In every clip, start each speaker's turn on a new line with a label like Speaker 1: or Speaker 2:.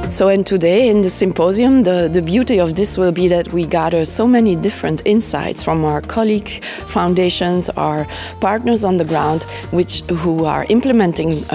Speaker 1: So, and today in the symposium, the beauty of this will be that we gather so many different insights from our colleague foundations, our partners on the ground, who are implementing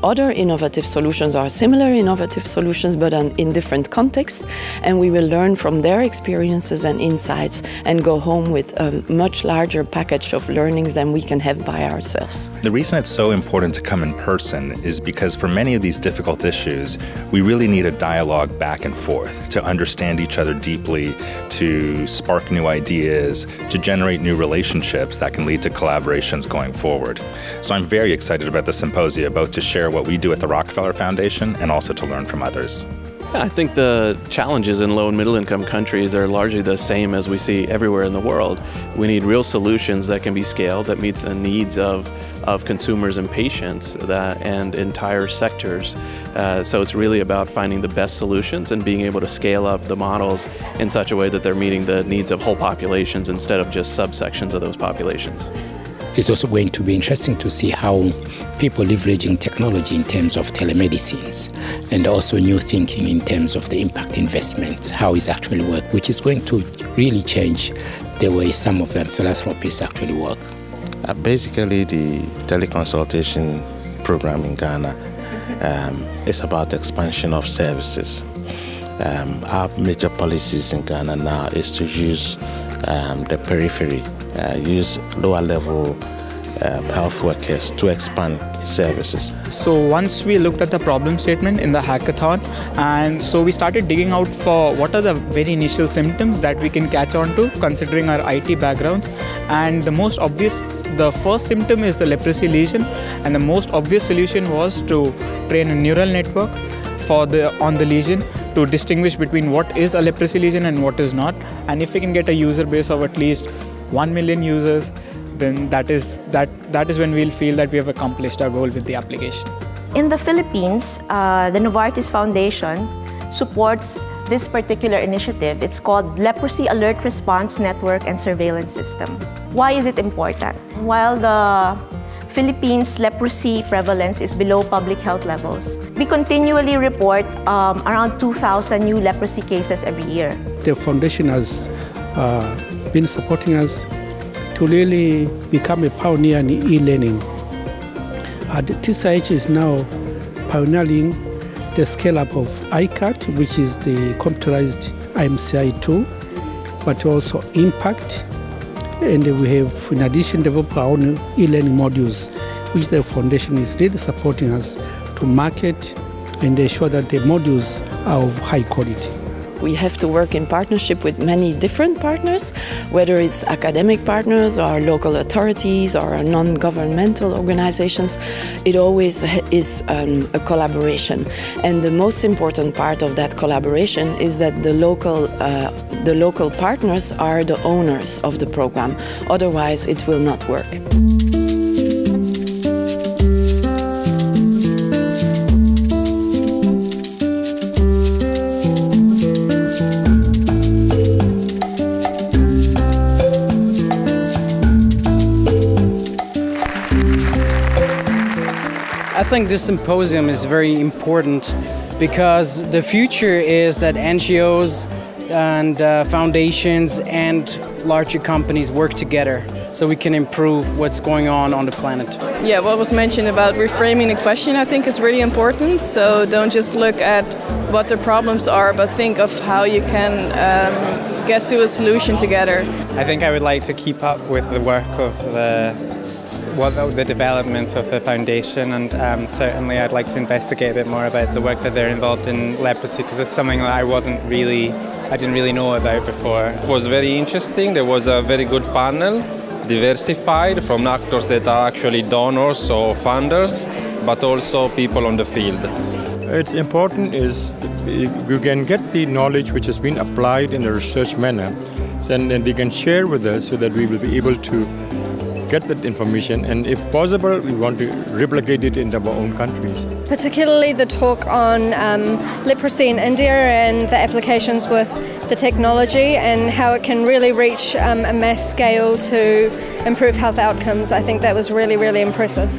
Speaker 1: other innovative solutions or similar innovative solutions, but in different contexts. And we will learn from their experiences and insights and go home with a much larger package of learnings than we can have by ourselves.
Speaker 2: The reason it's so important to come in person is because for many of these difficult issues, we really need a dialogue back and forth to understand each other deeply, to spark new ideas, to generate new relationships that can lead to collaborations going forward. So I'm very excited about the symposia, both to share what we do at the Rockefeller Foundation and also to learn from others.
Speaker 3: Yeah, I think the challenges in low and middle income countries are largely the same as we see everywhere in the world. We need real solutions that can be scaled, that meets the needs of consumers and patients and entire sectors. So it's really about finding the best solutions and being able to scale up the models in such a way that they're meeting the needs of whole populations instead of just subsections of those populations.
Speaker 4: It's also going to be interesting to see how people leveraging technology in terms of telemedicines and also new thinking in terms of the impact investment, how it actually works, which is going to really change the way some of them philanthropists actually work.
Speaker 5: Basically, the teleconsultation program in Ghana is about expansion of services. Our major policies in Ghana now is to use the periphery, use lower level health workers to expand services.
Speaker 6: So once we looked at the problem statement in the hackathon, and so we started digging out for what are the very initial symptoms that we can catch on to considering our IT backgrounds. And the first symptom is the leprosy lesion, and the most obvious solution was to train a neural network on the lesion to distinguish between what is a leprosy lesion and what is not. And if we can get a user base of at least 1 million users, then that is when we'll feel that we have accomplished our goal with the application.
Speaker 7: In the Philippines, the Novartis Foundation supports this particular initiative. It's called Leprosy Alert Response Network and Surveillance System. Why is it important? While the Philippines' leprosy prevalence is below public health levels, we continually report around 2,000 new leprosy cases every year.
Speaker 8: The foundation has been supporting us to really become a pioneer in e-learning. The TSIH is now pioneering the scale-up of ICAT, which is the computerized IMCI tool, but also Impact. And we have, in addition, developed our own e-learning modules, which the foundation is really supporting us to market and ensure that the modules are of high quality.
Speaker 1: We have to work in partnership with many different partners, whether it's academic partners or local authorities or non-governmental organizations. It always is a collaboration. And the most important part of that collaboration is that the local partners are the owners of the program. Otherwise, it will not work.
Speaker 9: I think this symposium is very important because the future is that NGOs and foundations and larger companies work together so we can improve what's going on the planet.
Speaker 10: Yeah, what was mentioned about reframing the question I think is really important. So don't just look at what the problems are, but think of how you can get to a solution together.
Speaker 11: I think I would like to keep up with the work of the developments of the foundation, and certainly I'd like to investigate a bit more about the work that they're involved in leprosy, because it's something that I didn't really know about before.
Speaker 12: It was very interesting. There was a very good panel, diversified from actors that are actually donors or funders, but also people on the field.
Speaker 13: It's important is you can get the knowledge which has been applied in a research manner, and then they can share with us so that we will be able to get that information, and if possible, we want to replicate it in our own countries.
Speaker 14: Particularly the talk on leprosy in India and the applications with the technology and how it can really reach a mass scale to improve health outcomes. I think that was really, really impressive.